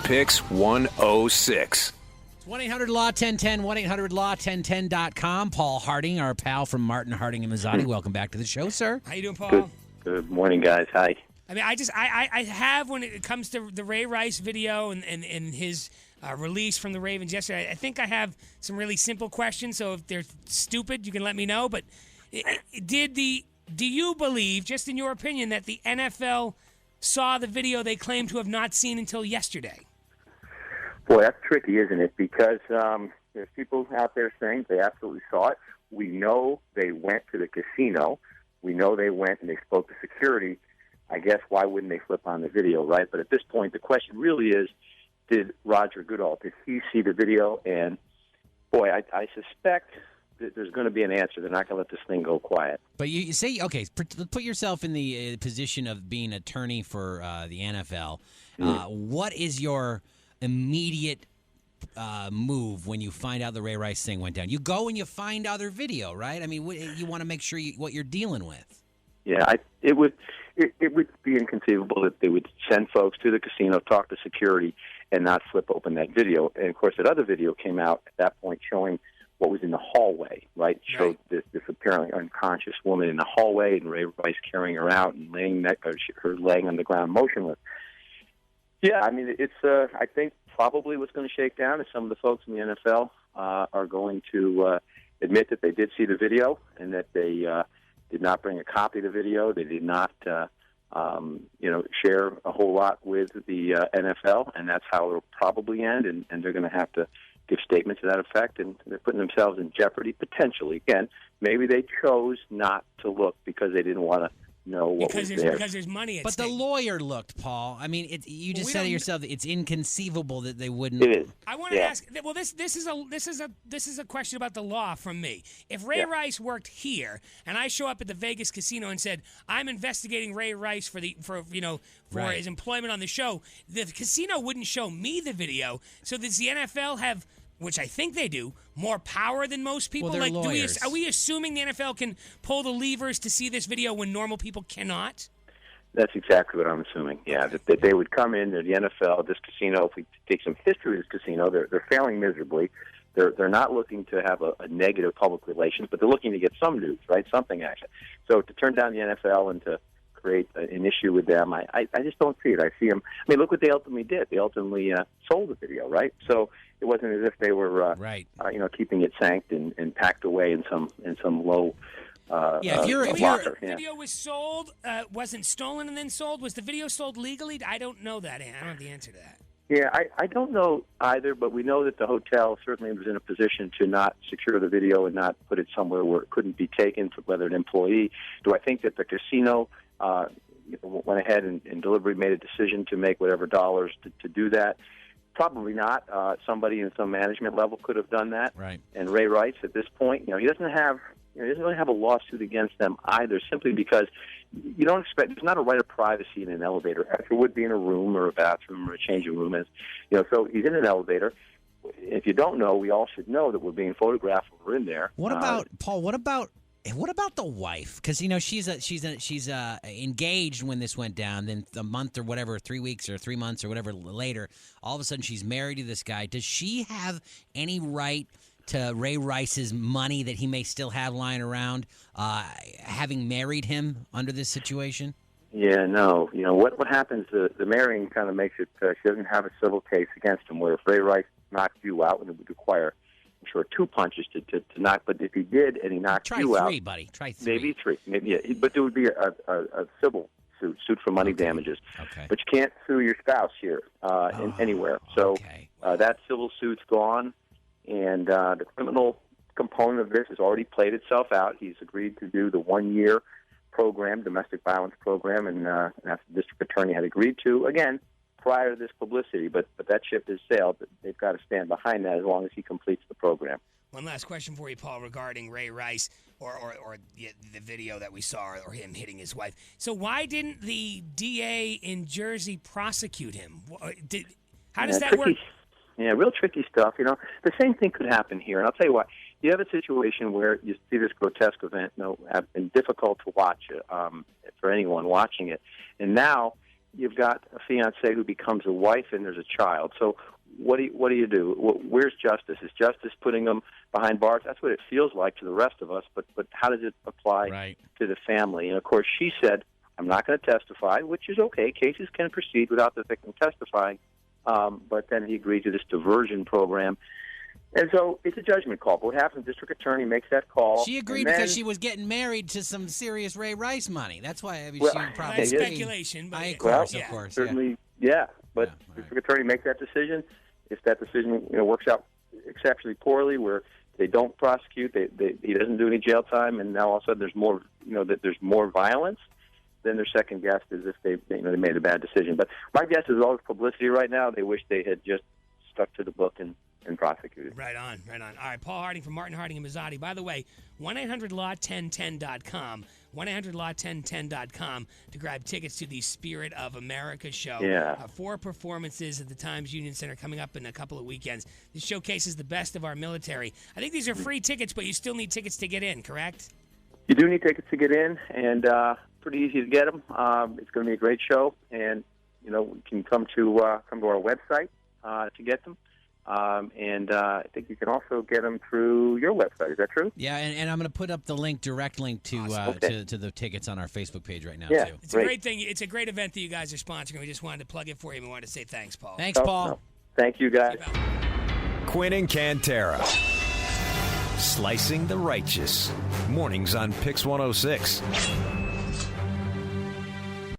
PYX 106. 1-800-LAW-1010, 1-800-LAW-1010.com. Paul Harding, our pal from Martin Harding and Mazzotti. Welcome back to the show, sir. How you doing, Paul? Good morning, guys. Hi. I mean, I have, when it comes to the Ray Rice video and his release from the Ravens yesterday, I think I have some really simple questions, so if they're stupid, you can let me know. But do you believe, just in your opinion, that the NFL saw the video they claim to have not seen until yesterday? Boy, that's tricky, isn't it? Because there's people out there saying they absolutely saw it. We know they went to the casino. We know they went and they spoke to security. I guess why wouldn't they flip on the video, right? But at this point, the question really is, did Roger Goodall, did he see the video? And, boy, I suspect that there's going to be an answer. They're not going to let this thing go quiet. But you say, okay, put yourself in the position of being an attorney for the NFL. What is your immediate move when you find out the Ray Rice thing went down? You go and you find other video, right? I mean, you want to make sure what you're dealing with. Yeah, it would be inconceivable that they would send folks to the casino, talk to security, and not flip open that video. And, of course, that other video came out at that point showing what was in the hallway, right? Showed this apparently unconscious woman in the hallway and Ray Rice carrying her out and her laying on the ground motionless. Yeah, I mean, it's I think probably what's going to shake down is some of the folks in the NFL are going to admit that they did see the video and that they did not bring a copy of the video. They did not, share a whole lot with the NFL, and that's how it'll probably end. And they're going to have to give statements to that effect, and they're putting themselves in jeopardy potentially. Again, maybe they chose not to look because they didn't want to know what was there. Because there's money at stake. But the lawyer looked, Paul. I mean, you just said to yourself that it's inconceivable that they wouldn't. It is. I want to ask. Well, this is a question about the law from me. If Ray Rice worked here, and I show up at the Vegas casino and said I'm investigating Ray Rice for his employment on the show, the casino wouldn't show me the video. So does the NFL have, which I think they do, more power than most people? Well, they're lawyers. Are we assuming the NFL can pull the levers to see this video when normal people cannot? That's exactly what I'm assuming, yeah, that they would come in, the NFL, this casino, if we take some history of this casino, they're failing miserably. They're not looking to have a negative public relations, but they're looking to get some news, right, something action. So to turn down the NFL and to create an issue with them, I just don't see it. I see them. I mean, look what they ultimately did. They ultimately sold the video, right? So it wasn't as if they were, keeping it sanced and packed away in some low. The video was sold, wasn't stolen and then sold. Was the video sold legally? I don't know that. I don't have the answer to that. Yeah, I don't know either, but we know that the hotel certainly was in a position to not secure the video and not put it somewhere where it couldn't be taken, whether an employee. Do I think that the casino went ahead and deliberately made a decision to make whatever dollars to do that? Probably not. Somebody in some management level could have done that. Right. And Ray Rice, at this point, he doesn't really have a lawsuit against them either, simply because you don't expect, there's not a right of privacy in an elevator, as there would be in a room or a bathroom or a changing room. So he's in an elevator. If you don't know, we all should know that we're being photographed when we're in there. What about, Paul, what about the wife? Because, she's engaged when this went down. Then a month or whatever, 3 weeks or 3 months or whatever later, all of a sudden she's married to this guy. Does she have any right to Ray Rice's money that he may still have lying around, having married him under this situation? Yeah, no. What happens, the marrying kind of makes it, she doesn't have a civil case against him, where if Ray Rice knocked you out, it would require, I'm sure, 2 punches to knock, but if he did and he knocked you out... Try three, buddy. Try three. Maybe three. But there would be a civil suit for money damages. Okay. But you can't sue your spouse here anywhere. So that civil suit's gone. And the criminal component of this has already played itself out. He's agreed to do the 1-year program, domestic violence program, and that's the district attorney had agreed to, again, prior to this publicity. But that ship has sailed. They've got to stand behind that as long as he completes the program. One last question for you, Paul, regarding Ray Rice or the video that we saw, or him hitting his wife. So why didn't the DA in Jersey prosecute him? How does that work? Yeah, real tricky stuff. The same thing could happen here. And I'll tell you what, you have a situation where you see this grotesque event, have been difficult to watch for anyone watching it. And now, you've got a fiancée who becomes a wife, and there's a child. So what do you do? Where's justice? Is justice putting them behind bars? That's what it feels like to the rest of us. But how does it apply to the family? And of course, she said, "I'm not going to testify," which is okay. Cases can proceed without the victim testifying. But then he agreed to this diversion program. And so it's a judgment call. But what happens, the district attorney makes that call. She agreed because she was getting married to some serious Ray Rice money. That's why she probably... That's speculation. But of course. Certainly, yeah. But the district attorney makes that decision. If that decision works out exceptionally poorly, where they don't prosecute, he doesn't do any jail time, and now all of a sudden there's more, that there's more violence, then their second guess is if they made a bad decision. But my guess is all this publicity right now, they wish they had just stuck to the book and prosecuted. Right on. All right, Paul Harding from Martin Harding and Mazzotti. By the way, 1-800-LAW-1010.com, 1-800-LAW-1010.com to grab tickets to the Spirit of America show. Yeah. 4 performances at the Times Union Center coming up in a couple of weekends. This showcases the best of our military. I think these are free tickets, but you still need tickets to get in, correct? You do need tickets to get in, and pretty easy to get them. It's going to be a great show, and you can come to our website to get them. And I think you can also get them through your website. Is that true? Yeah, and I'm going to put up the direct link to awesome. to the tickets on our Facebook page right now, yeah, too. It's a great thing. It's a great event that you guys are sponsoring. We just wanted to plug it for you. We wanted to say thanks, Paul. Thanks, Paul. No. Thank you, guys. Quinn and Cantera. Slicing the righteous. Mornings on PYX 106.